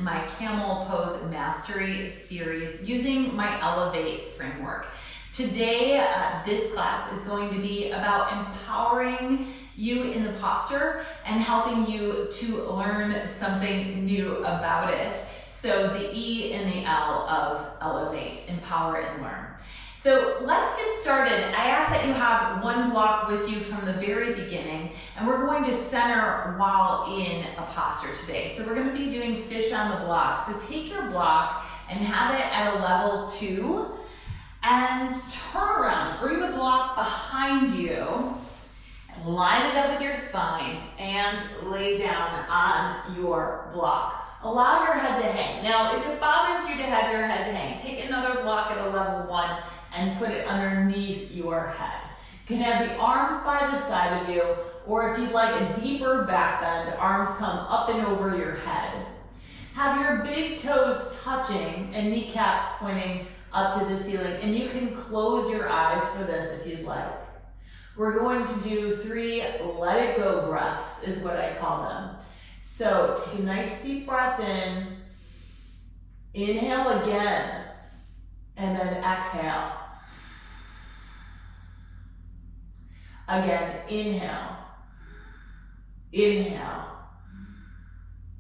my Camel Pose Mastery Series using my Elevate framework. Today, this class is going to be about empowering you in the posture and helping you to learn something new about it. So the E and the L of Elevate, empower and learn. So let's get started. I ask that you have one block with you from the very beginning, and we're going to center while in a posture today. So we're going to be doing fish on the block. So take your block and have it at a level 2 and turn around. Bring the block behind you, line it up with your spine, and lay down on your block. Allow your head to hang. Now, if it bothers you to have your head to hang, take another block at a level 1 and put it underneath your head. You can have the arms by the side of you, or if you'd like a deeper back bend, arms come up and over your head. Have your big toes touching and kneecaps pointing up to the ceiling, and you can close your eyes for this if you'd like. We're going to do 3 let it go breaths, is what I call them. So take a nice deep breath in, inhale again, and then exhale. Again, inhale, inhale,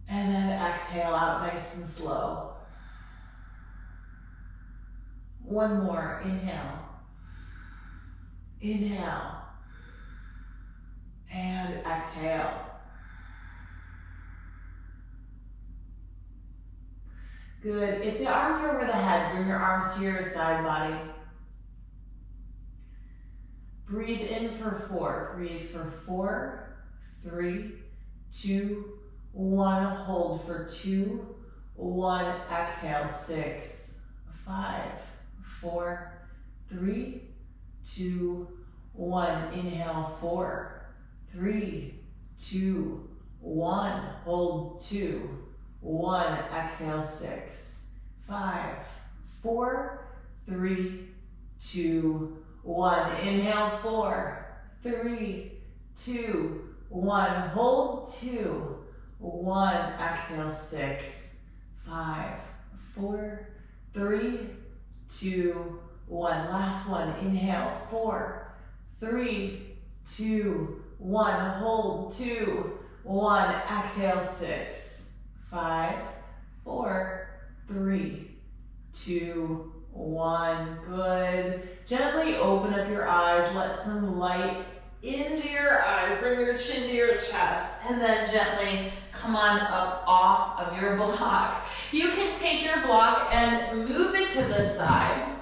and then exhale out nice and slow. One more, inhale, inhale, and exhale. Good. If the arms are over the head, bring your arms to your side body. Breathe in for 4. Breathe for 4, 3, 2, 1. Hold for 2, 1. Exhale, 6, 5, 4, 3, 2, 1. Inhale, 4, 3, 2, 1. Hold 2, 1. Exhale, 6, 5, 4, 3, 2, 1. Inhale, 4, 3, 2, 1. Hold 2, 1. Exhale, 6, 5, 4, 3, 2, 1. Last one. Inhale, 4, 3, 2, 1. Hold 2, 1. Exhale, 6, 5, 4, 3, 2, 1. Good. Gently open up your eyes. Let some light into your eyes. Bring your chin to your chest. And then gently come on up off of your block. You can take your block and move it to the side.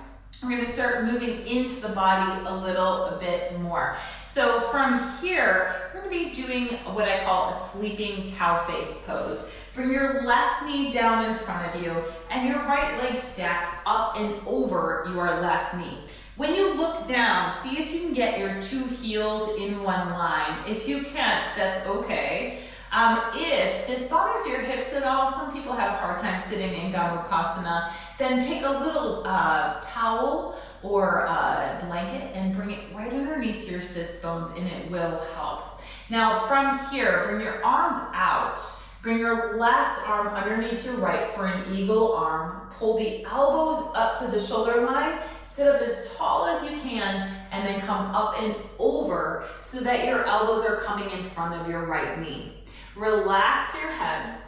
We're going to start moving into the body a little bit more. So from here, we're going to be doing what I call a sleeping cow face pose. Bring your left knee down in front of you, and your right leg stacks up and over your left knee. When you look down, see if you can get your 2 heels in one line. If you can't, that's okay. If this bothers your hips at all, some people have a hard time sitting in Gomukhasana, then take a little towel or a blanket and bring it right underneath your sits bones, and it will help. Now from here, bring your arms out. Bring your left arm underneath your right for an eagle arm. Pull the elbows up to the shoulder line. Sit up as tall as you can, and then come up and over so that your elbows are coming in front of your right knee. Relax your head.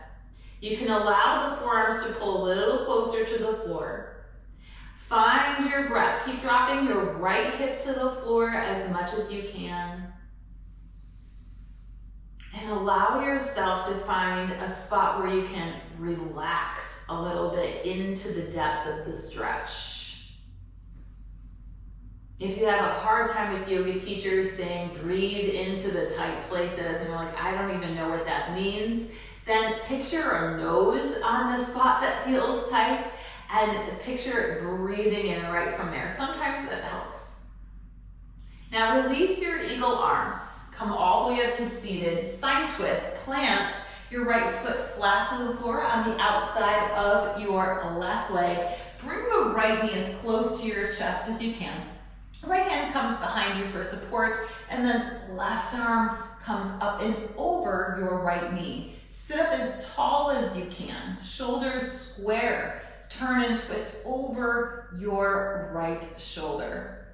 You can allow the forearms to pull a little closer to the floor. Find your breath. Keep dropping your right hip to the floor as much as you can. And allow yourself to find a spot where you can relax a little bit into the depth of the stretch. If you have a hard time with yoga teachers saying breathe into the tight places and you're like, I don't even know what that means, then picture a nose on the spot that feels tight and picture breathing in right from there. Sometimes that helps. Now release your eagle arms. Come all the way up to seated, spine twist, plant your right foot flat to the floor on the outside of your left leg. Bring the right knee as close to your chest as you can. Right hand comes behind you for support, and then left arm comes up and over your right knee. Sit up as tall as you can, shoulders square. Turn and twist over your right shoulder.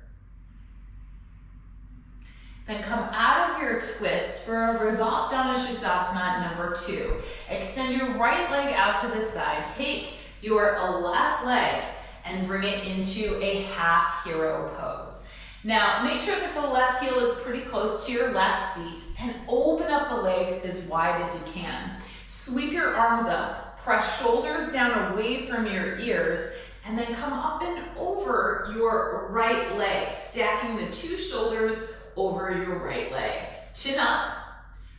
Then come out of your twist for a revolve Dhanusasana number 2. Extend your right leg out to the side. Take your left leg and bring it into a half hero pose. Now, make sure that the left heel is pretty close to your left seat and open up the legs as wide as you can. Sweep your arms up, press shoulders down away from your ears, and then come up and over your right leg, stacking the 2 shoulders over your right leg. Chin up,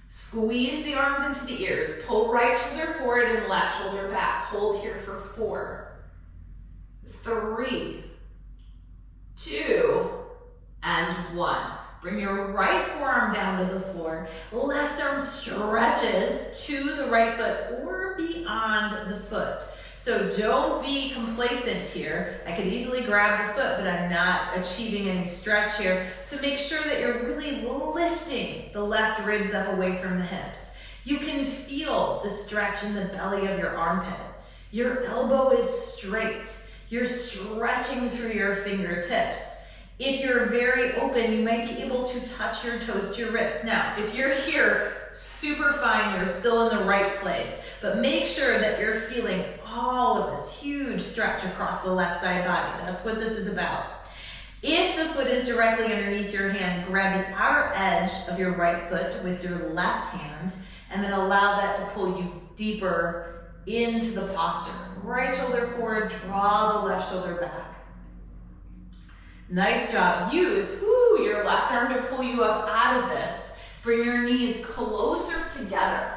squeeze the arms into the ears, pull right shoulder forward and left shoulder back. Hold here for 4, 3, 2, and 1. Bring your right forearm down to the floor. Left arm stretches to the right foot or beyond the foot. So don't be complacent here. I could easily grab the foot, but I'm not achieving any stretch here. So make sure that you're really lifting the left ribs up away from the hips. You can feel the stretch in the belly of your armpit. Your elbow is straight. You're stretching through your fingertips. If you're very open, you might be able to touch your toes to your wrists. Now, if you're here, super fine, you're still in the right place. But make sure that you're feeling all of this huge stretch across the left side body. That's what this is about. If the foot is directly underneath your hand, grab the outer edge of your right foot with your left hand, and then allow that to pull you deeper into the posture. Right shoulder forward, draw the left shoulder back. Nice job. Use your left arm to pull you up out of this. Bring your knees closer together.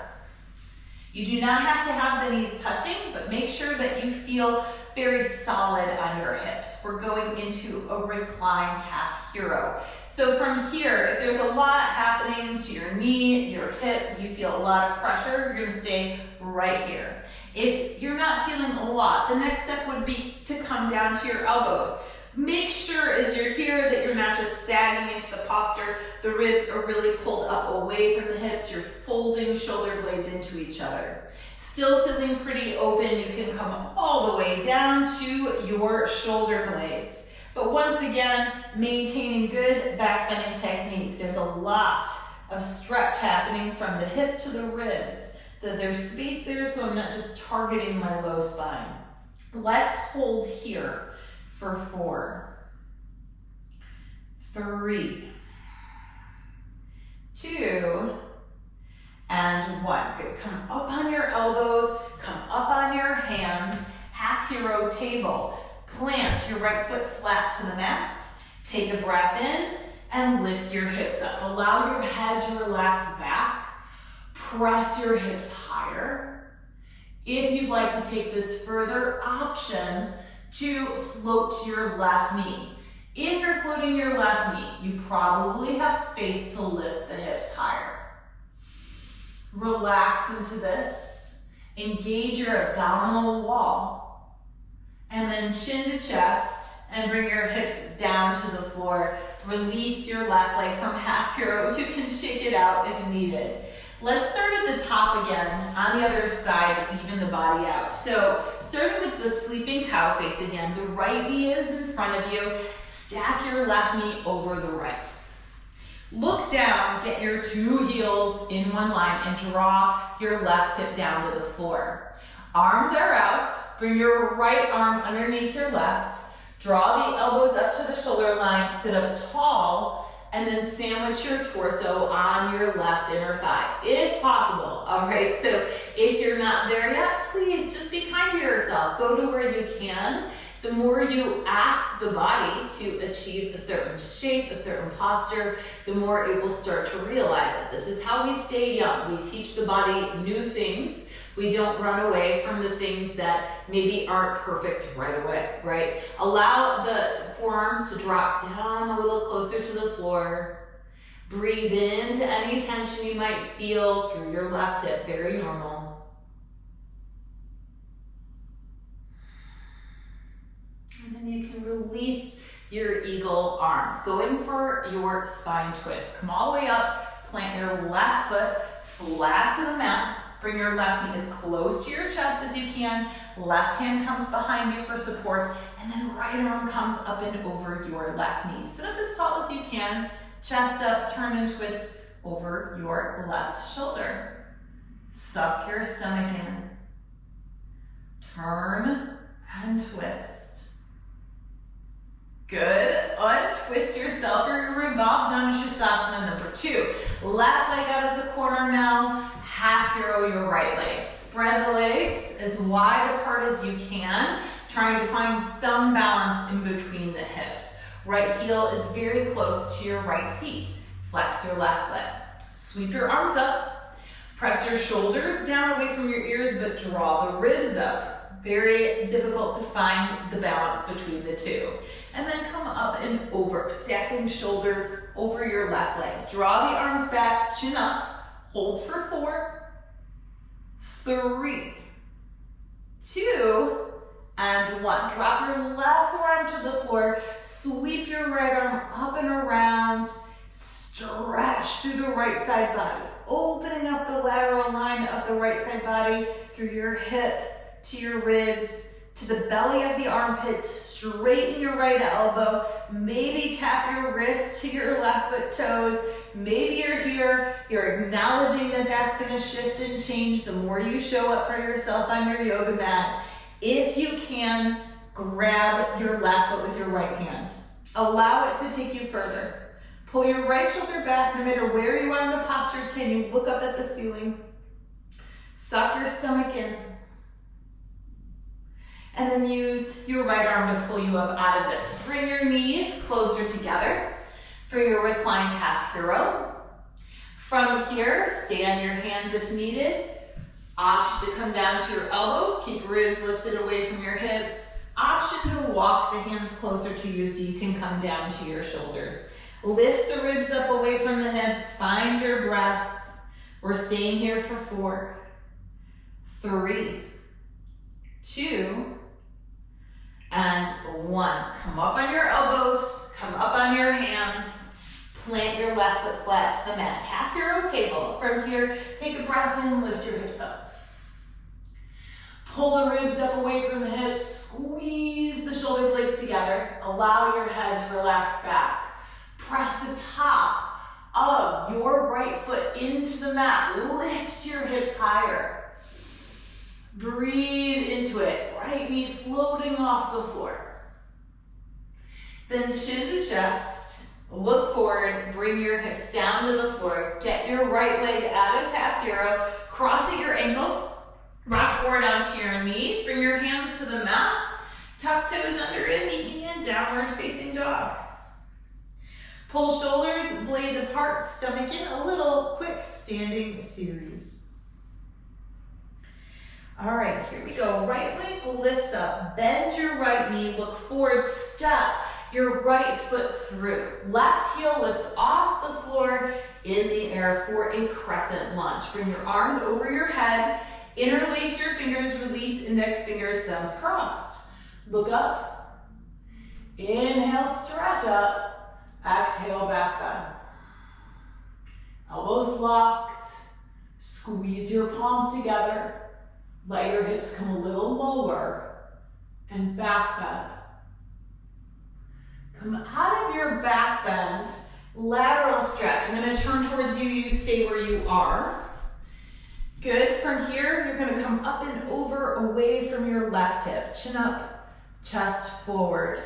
You do not have to have the knees touching, but make sure that you feel very solid on your hips. We're going into a reclined half hero. So from here, if there's a lot happening to your knee, your hip, you feel a lot of pressure, you're gonna stay right here. If you're not feeling a lot, the next step would be to come down to your elbows. Make sure as you're here that you're not just sagging into the posture. The ribs are really pulled up away from the hips. You're folding shoulder blades into each other. Still feeling pretty open, you can come all the way down to your shoulder blades. But once again, maintaining good back bending technique. There's a lot of stretch happening from the hip to the ribs. So there's space there, so I'm not just targeting my low spine. Let's hold here for 4, 3, 2, and 1. Good. Come up on your elbows, come up on your hands, half hero table. Plant your right foot flat to the mat. Take a breath in and lift your hips up. Allow your head to relax back. Press your hips higher. If you'd like to take this further, option to float to your left knee. If you're floating your left knee, you probably have space to lift the hips higher. Relax into this. Engage your abdominal wall. And then chin to chest and bring your hips down to the floor. Release your left leg from half hero. You can shake it out if needed. Let's start at the top again, on the other side to even the body out. So, starting with the sleeping cow face again, the right knee is in front of you. Stack your left knee over the right. Look down, get your 2 heels in one line and draw your left hip down to the floor. Arms are out, bring your right arm underneath your left, draw the elbows up to the shoulder line, sit up tall, and then sandwich your torso on your left inner thigh, if possible. All right, so if you're not there yet, please just be kind to yourself. Go to where you can. The more you ask the body to achieve a certain shape, a certain posture, the more it will start to realize it. This is how we stay young. We teach the body new things. We don't run away from the things that maybe aren't perfect right away, right? Allow the forearms to drop down a little closer to the floor. Breathe into any tension you might feel through your left hip, very normal. And then you can release your eagle arms. Going for your spine twist. Come all the way up, plant your left foot flat to the mat. Bring your left knee as close to your chest as you can. Left hand comes behind you for support, and then right arm comes up and over your left knee. Sit up as tall as you can, chest up, turn and twist over your left shoulder. Suck your stomach in. Turn and twist. Good. Untwist yourself for your revolve Janushrasana number 2. Left leg out of the corner now. Half hero your right leg. Spread the legs as wide apart as you can, trying to find some balance in between the hips. Right heel is very close to your right seat. Flex your left leg. Sweep your arms up. Press your shoulders down away from your ears, but draw the ribs up. Very difficult to find the balance between the two. And then come up and over, stacking shoulders over your left leg. Draw the arms back, chin up. Hold for 4, 3, 2, and 1. Drop your left forearm to the floor. Sweep your right arm up and around. Stretch through the right side body. Opening up the lateral line of the right side body through your hip, to your ribs, to the belly of the armpit. Straighten your right elbow. Maybe tap your wrist to your left foot toes. Maybe you're here, you're acknowledging that that's gonna shift and change the more you show up for yourself on your yoga mat. If you can, grab your left foot with your right hand. Allow it to take you further. Pull your right shoulder back, no matter where you are in the posture. Can you look up at the ceiling? Suck your stomach in. And then use your right arm to pull you up out of this. Bring your knees closer together for your reclined half hero. From here, stay on your hands if needed. Option to come down to your elbows. Keep ribs lifted away from your hips. Option to walk the hands closer to you so you can come down to your shoulders. Lift the ribs up away from the hips. Find your breath. We're staying here for 4, 3, 2, and 1. Come up on your elbows, come up on your hands, plant your left foot flat to the mat. Half hero table. From here, take a breath in, lift your hips up. Pull the ribs up away from the hips, squeeze the shoulder blades together, allow your head to relax back. Press the top of your right foot into the mat, lift your hips higher. Breathe into it, right knee floating off the floor. Then chin to chest, look forward, bring your hips down to the floor. Get your right leg out of half hero, cross at your ankle, rock forward onto your knees, bring your hands to the mat, tuck toes under it, meet me in downward facing dog. Pull shoulders, blades apart, stomach in, a little quick standing series. All right, here we go. Right leg lifts up, bend your right knee, look forward, step your right foot through. Left heel lifts off the floor in the air for a crescent lunge. Bring your arms over your head, interlace your fingers, release index fingers, thumbs crossed. Look up, inhale, stretch up, exhale, back bend. Elbows locked, squeeze your palms together. Let your hips come a little lower and back bend. Come out of your back bend, lateral stretch. I'm going to turn towards you, you stay where you are. Good, from here, you're going to come up and over away from your left hip. Chin up, chest forward.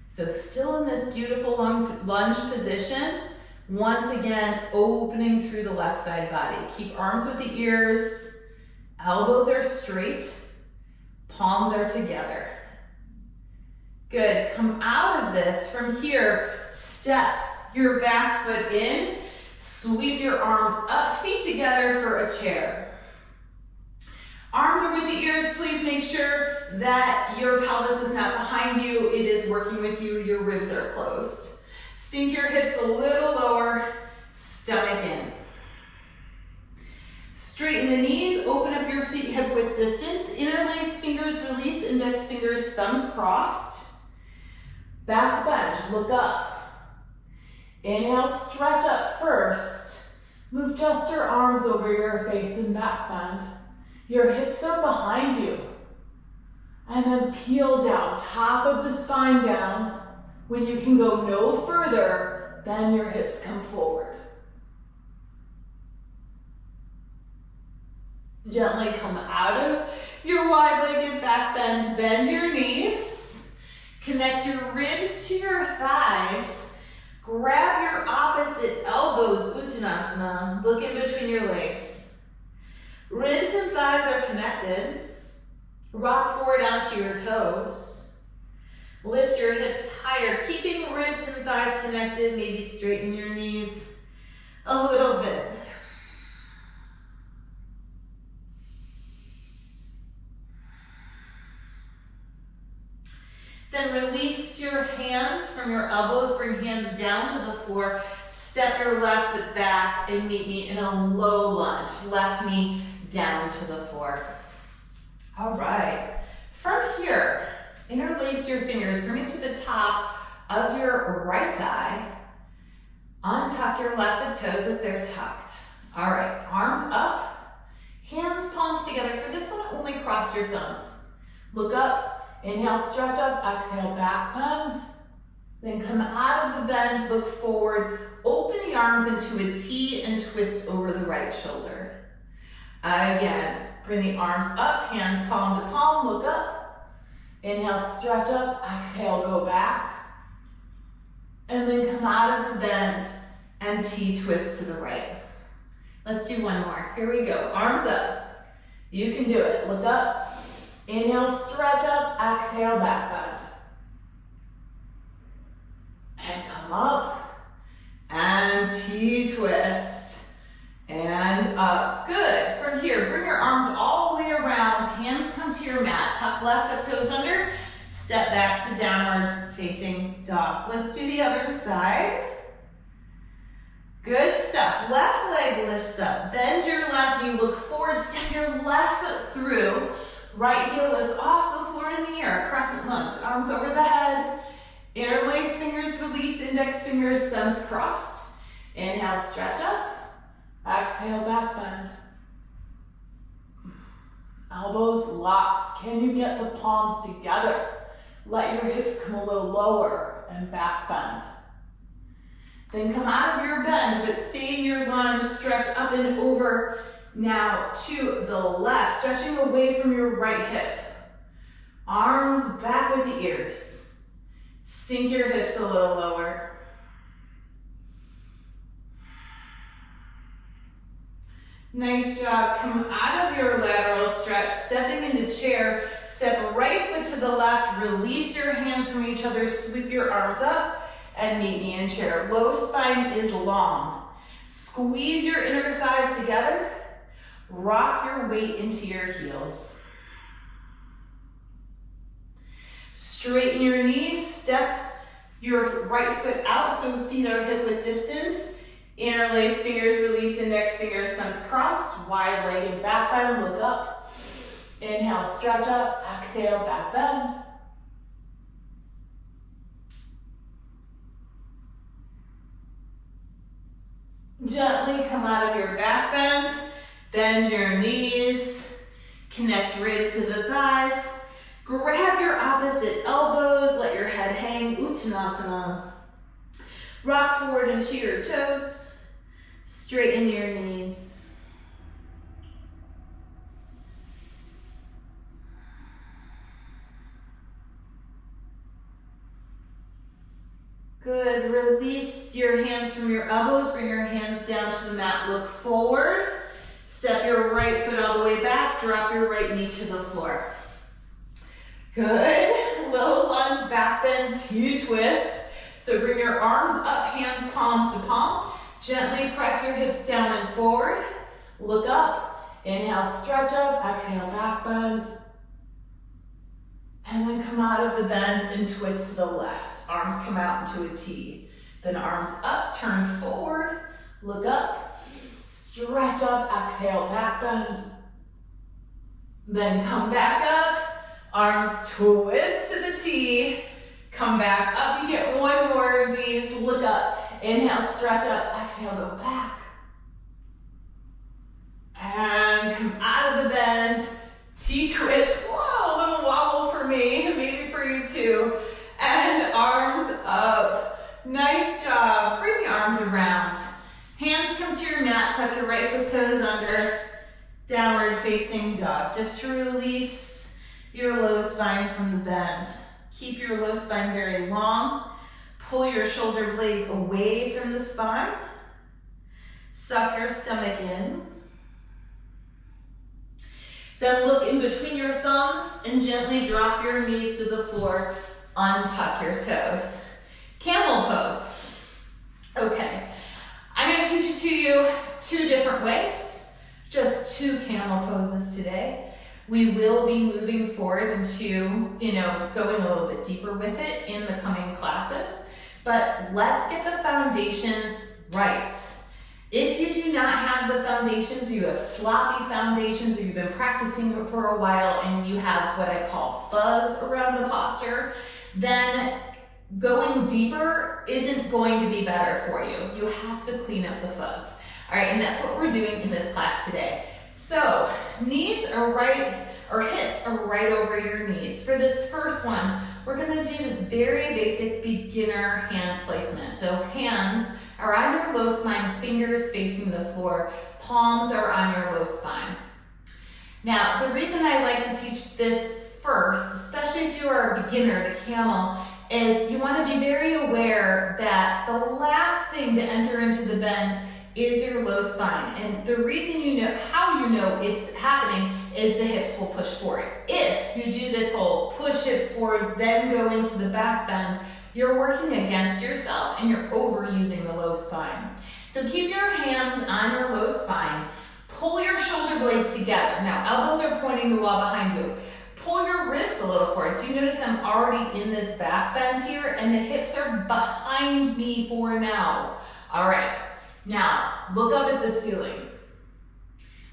So still in this beautiful lunge position. Once again, opening through the left side body. Keep arms with the ears. Elbows are straight, palms are together. Good, come out of this. From here, step your back foot in, sweep your arms up, feet together for a chair. Arms are with the ears. Please make sure that your pelvis is not behind you. It is working with you. Your ribs are closed. Sink your hips a little lower, stomach in. Straighten the knees, open up your feet hip width distance, interlace fingers, release index fingers, thumbs crossed. Back bend, look up. Inhale, stretch up first. Move just your arms over your face and back bend. Your hips are behind you. And then peel down, top of the spine down. When you can go no further, then your hips come forward. Gently come out of your wide-legged back bend. Bend your knees. Connect your ribs to your thighs. Grab your opposite elbows, Uttanasana. Look in between your legs. Ribs and thighs are connected. Rock forward onto your toes. Lift your hips higher, keeping ribs and thighs connected. Maybe straighten your knees a little bit. Then release your hands from your elbows, bring hands down to the floor. Step your left foot back and meet me in a low lunge. Left knee down to the floor. All right, from here, interlace your fingers, bring it to the top of your right thigh. Untuck your left foot toes if they're tucked. All right, arms up, hands, palms together. For this one, only cross your thumbs. Look up, inhale, stretch up, exhale, back bend. Then come out of the bend, look forward, open the arms into a T and twist over the right shoulder. Again. Bring the arms up, hands palm to palm, look up. Inhale, stretch up, exhale, go back. And then come out of the bend and T-twist to the right. Let's do one more. Here we go, arms up. You can do it, look up. Inhale, stretch up, exhale, back bend. And come up and T-twist. And up, good. From here, bring your arms all the way around, hands come to your mat, tuck left foot toes under, step back to downward facing dog. Let's do the other side. Good stuff, left leg lifts up, bend your left knee, look forward, send your left foot through, right heel lifts off the floor in the air, crescent lunge, arms over the head, interlace fingers, release, index fingers, thumbs crossed. Inhale, stretch up. Exhale, back bend. Elbows locked. Can you get the palms together? Let your hips come a little lower and back bend. Then come out of your bend, but stay in your lunge. Stretch up and over now to the left, stretching away from your right hip. Arms back with the ears. Sink your hips a little lower. Nice job. Come out of your lateral stretch, stepping into chair. Step right foot to the left. Release your hands from each other. Sweep your arms up and meet me in chair. Low spine is long. Squeeze your inner thighs together. Rock your weight into your heels. Straighten your knees. Step your right foot out so feet are hip width distance. Interlace fingers, release index fingers, thumbs crossed. Wide-legged back bend, look up. Inhale, stretch up. Exhale, back bend. Gently come out of your back bend. Bend your knees. Connect ribs to the thighs. Grab your opposite elbows. Let your head hang. Uttanasana. Rock forward into your toes. Straighten your knees. Good. Release your hands from your elbows. Bring your hands down to the mat. Look forward. Step your right foot all the way back. Drop your right knee to the floor. Good. Low lunge, back bend, T-twists. So bring your arms up, hands palms to palm. Gently press your hips down and forward. Look up. Inhale, stretch up. Exhale, back bend. And then come out of the bend and twist to the left. Arms come out into a T. Then arms up, turn forward. Look up. Stretch up. Exhale, back bend. Then come back up. Arms twist to the T. Come back up. You get one more. Knees look up. Inhale, stretch up. Exhale, go back. And come out of the bend, T-twist. Whoa, a little wobble for me, maybe for you too. And arms up. Nice job. Bring the arms around. Hands come to your mat, tuck your right foot toes under. Downward facing dog. Just to release your low spine from the bend. Keep your low spine very long. Pull your shoulder blades away from the spine. Suck your stomach in. Then look in between your thumbs and gently drop your knees to the floor. Untuck your toes. Camel pose. Okay, I'm going to teach it to you two different ways. Just two camel poses today. We will be moving forward into, going a little bit deeper with it in the coming classes. But let's get the foundations right. If you do not have the foundations, you have sloppy foundations, or you've been practicing for a while and you have what I call fuzz around the posture, then going deeper isn't going to be better for you. You have to clean up the fuzz. All right, and that's what we're doing in this class today. So knees are right, or hips are right over your knees. For this first one, we're gonna do this very basic beginner hand placement. So hands are on your low spine, fingers facing the floor, palms are on your low spine. Now, the reason I like to teach this first, especially if you are a beginner to camel, is you want to be very aware that the last thing to enter into the bend is your low spine. And the reason how you know it's happening is the hips will push forward. If you do this whole push hips forward, then go into the back bend, you're working against yourself and you're overusing the low spine. So keep your hands on your low spine. Pull your shoulder blades together. Now, elbows are pointing the wall behind you. Pull your ribs a little forward. Do you notice I'm already in this back bend here and the hips are behind me for now? All right, now look up at the ceiling.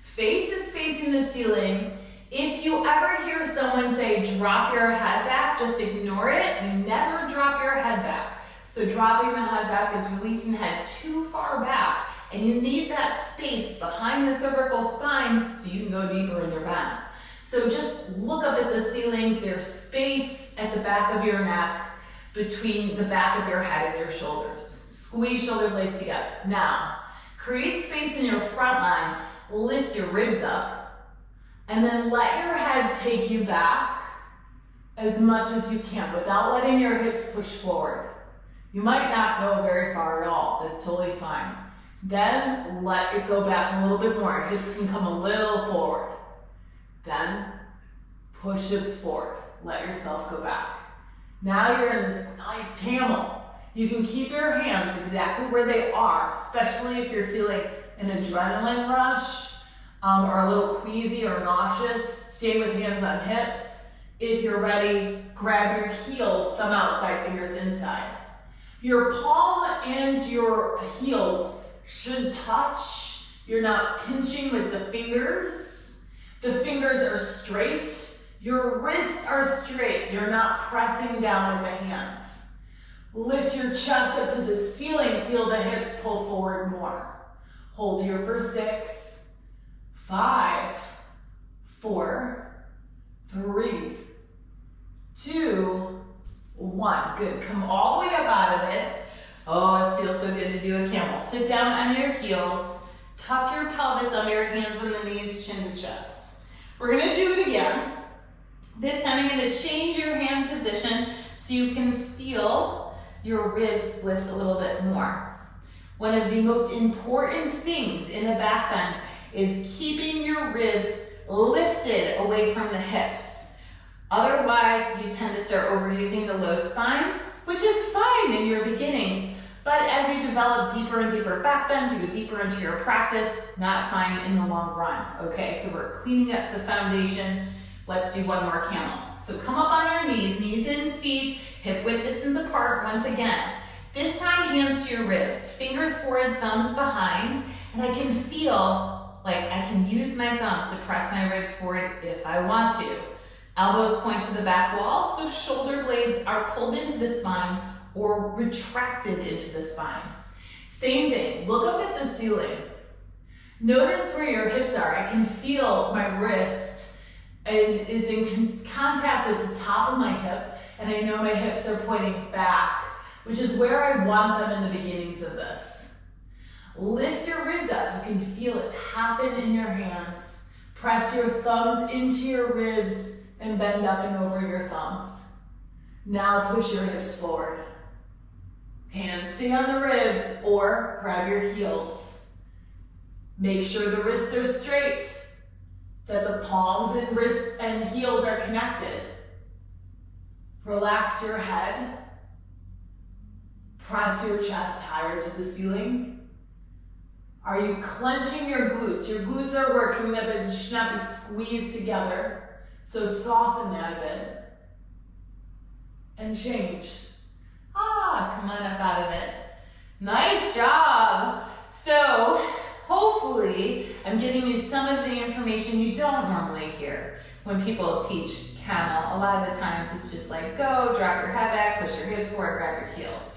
Face is facing the ceiling. If you ever hear someone say, drop your head back, just ignore it. You never drop your head back. So dropping the head back is releasing the head too far back, and you need that space behind the cervical spine so you can go deeper in your bends. So just look up at the ceiling. There's space at the back of your neck between the back of your head and your shoulders. Squeeze shoulder blades together. Now, create space in your front line. Lift your ribs up, and then let your head take you back as much as you can without letting your hips push forward. You might not go very far at all. That's totally fine. Then let it go back a little bit more. Hips can come a little forward. Then push hips forward. Let yourself go back. Now you're in this nice camel. You can keep your hands exactly where they are, especially if you're feeling an adrenaline rush or a little queasy or nauseous. Stay with hands on hips. If you're ready, grab your heels, thumb outside, fingers inside. Your palm and your heels should touch. You're not pinching with the fingers. The fingers are straight. Your wrists are straight. You're not pressing down with the hands. Lift your chest up to the ceiling. Feel the hips pull forward more. Hold here for 6, 5, 4, 3, 2, 1. Good. Come all the way up out of it. Oh, it feels so good to do a camel. Sit down on your heels. Tuck your pelvis under your hands and the knees, chin to chest. We're going to do it again. This time I'm going to change your hand position so you can feel your ribs lift a little bit more. One of the most important things in a back bend is keeping your ribs lifted away from the hips. Otherwise, you tend to start overusing the low spine, which is fine in your beginnings, but as you develop deeper and deeper back bends, you go deeper into your practice, not fine in the long run. Okay, so we're cleaning up the foundation. Let's do one more camel. So come up on our knees, knees in, feet, hip width distance apart once again. This time, hands to your ribs, fingers forward, thumbs behind, and I can feel like I can use my thumbs to press my ribs forward if I want to. Elbows point to the back wall, so shoulder blades are pulled into the spine or retracted into the spine. Same thing, look up at the ceiling. Notice where your hips are. I can feel my wrist is in contact with the top of my hip, and I know my hips are pointing back, which is where I want them in the beginnings of this. Lift your ribs up. You can feel it happen in your hands. Press your thumbs into your ribs and bend up and over your thumbs. Now push your hips forward. Hands stay on the ribs or grab your heels. Make sure the wrists are straight, that the palms and wrists and heels are connected. Relax your head. Press your chest higher to the ceiling. Are you clenching your glutes? Your glutes are working, but they should not be squeezed together. So soften that a bit. And change. Come on up out of it. Nice job. So hopefully I'm giving you some of the information you don't normally hear when people teach camel. A lot of the times it's just like go, drop your head back, push your hips forward, grab your heels.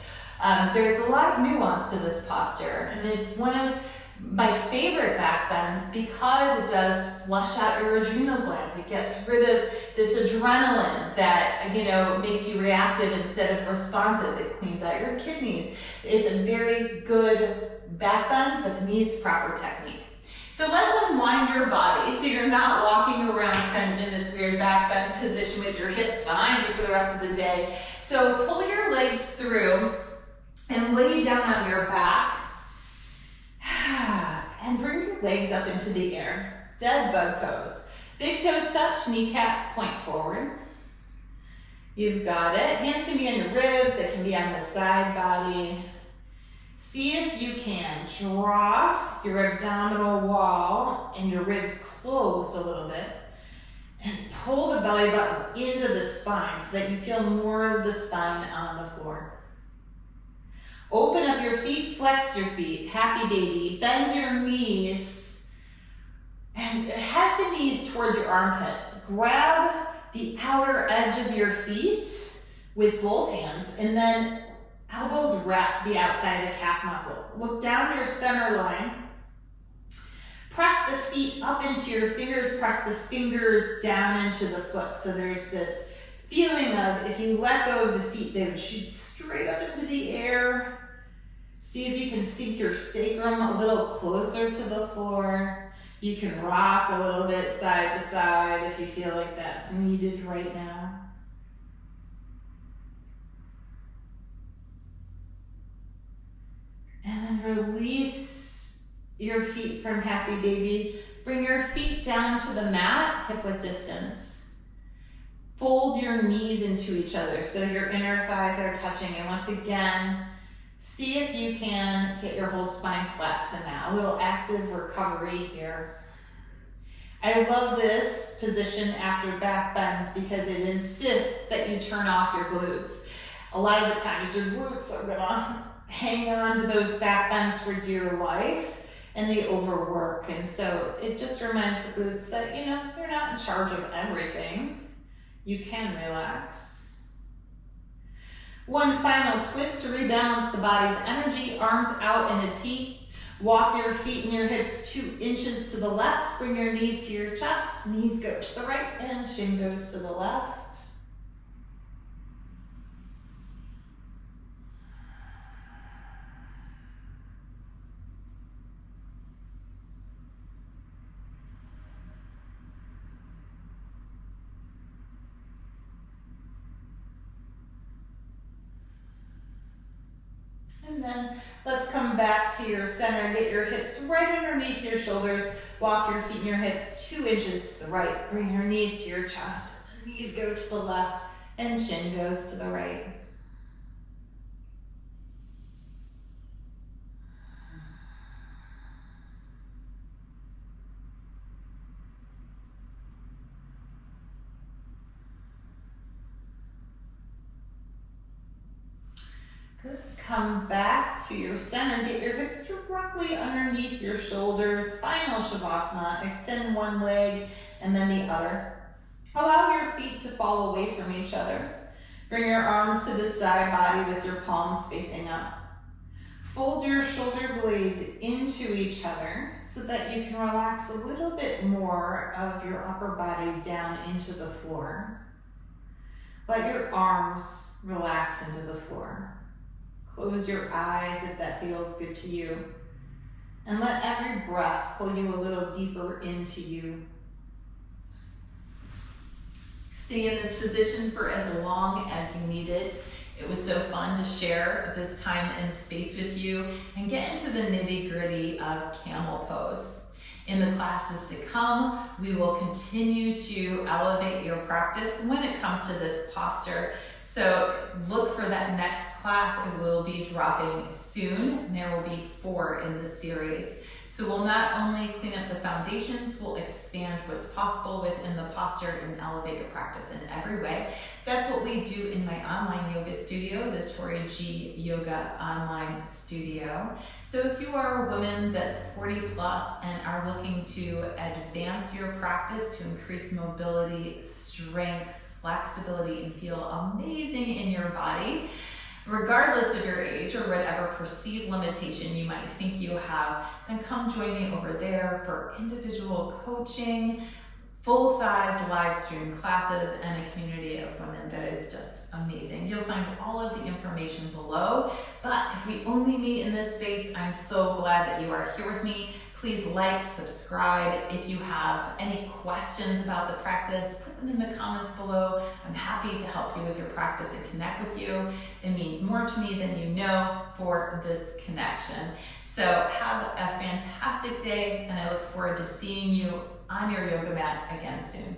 There's a lot of nuance to this posture, and it's one of my favorite back bends because it does flush out your adrenal glands. It gets rid of this adrenaline that, makes you reactive instead of responsive. It cleans out your kidneys. It's a very good back bend, but it needs proper technique. So let's unwind your body so you're not walking around kind of in this weird back bend position with your hips behind you for the rest of the day. So pull your legs through and lay down on your back. And bring your legs up into the air. Dead bug pose. Big toes touch, kneecaps point forward. You've got it. Hands can be on your ribs, they can be on the side body. See if you can draw your abdominal wall and your ribs closed a little bit. And pull the belly button into the spine so that you feel more of the spine on the floor. Open up your feet, flex your feet, happy baby, bend your knees, and head the knees towards your armpits. Grab the outer edge of your feet with both hands, and then elbows wrap to the outside of the calf muscle. Look down your center line. Press the feet up into your fingers, press the fingers down into the foot. So there's this feeling of if you let go of the feet, they would shoot straight up into the air. See if you can sink your sacrum a little closer to the floor. You can rock a little bit side to side if you feel like that's needed right now. And then release your feet from happy baby. Bring your feet down to the mat, hip width distance. Fold your knees into each other so your inner thighs are touching. And once again, see if you can get your whole spine flat to the mat. A little active recovery here. I love this position after back bends because it insists that you turn off your glutes. A lot of the times your glutes are gonna hang on to those back bends for dear life and they overwork. And so it just reminds the glutes that, you're not in charge of everything. You can relax. One final twist to rebalance the body's energy, arms out in a T. Walk your feet and your hips 2 inches to the left. Bring your knees to your chest. Knees go to the right and shin goes to the left. And then let's come back to your center. Get your hips right underneath your shoulders. Walk your feet and your hips 2 inches to the right. Bring your knees to your chest. Knees go to the left and shin goes to the right. Good. Come back to your center. Get your hips directly underneath your shoulders. Final Shavasana. Extend one leg and then the other. Allow your feet to fall away from each other. Bring your arms to the side body with your palms facing up. Fold your shoulder blades into each other so that you can relax a little bit more of your upper body down into the floor. Let your arms relax into the floor. Close your eyes if that feels good to you. And let every breath pull you a little deeper into you. Stay in this position for as long as you need it. It was so fun to share this time and space with you and get into the nitty-gritty of camel pose. In the classes to come, we will continue to elevate your practice when it comes to this posture. So look for that next class. It will be dropping soon. There will be 4 in this series. So we'll not only clean up the foundations, we'll expand what's possible within the posture and elevate your practice in every way. That's what we do in my online yoga studio, the Tori G Yoga Online Studio. So if you are a woman that's 40 plus and are looking to advance your practice to increase mobility, strength, flexibility, and feel amazing in your body, regardless of your age or whatever perceived limitation you might think you have, then come join me over there for individual coaching, full-size live stream classes, and a community of women that is just amazing. You'll find all of the information below, but if we only meet in this space, I'm so glad that you are here with me. Please like, subscribe. If you have any questions about the practice, put them in the comments below. I'm happy to help you with your practice and connect with you. It means more to me than you know for this connection. So have a fantastic day, and I look forward to seeing you on your yoga mat again soon.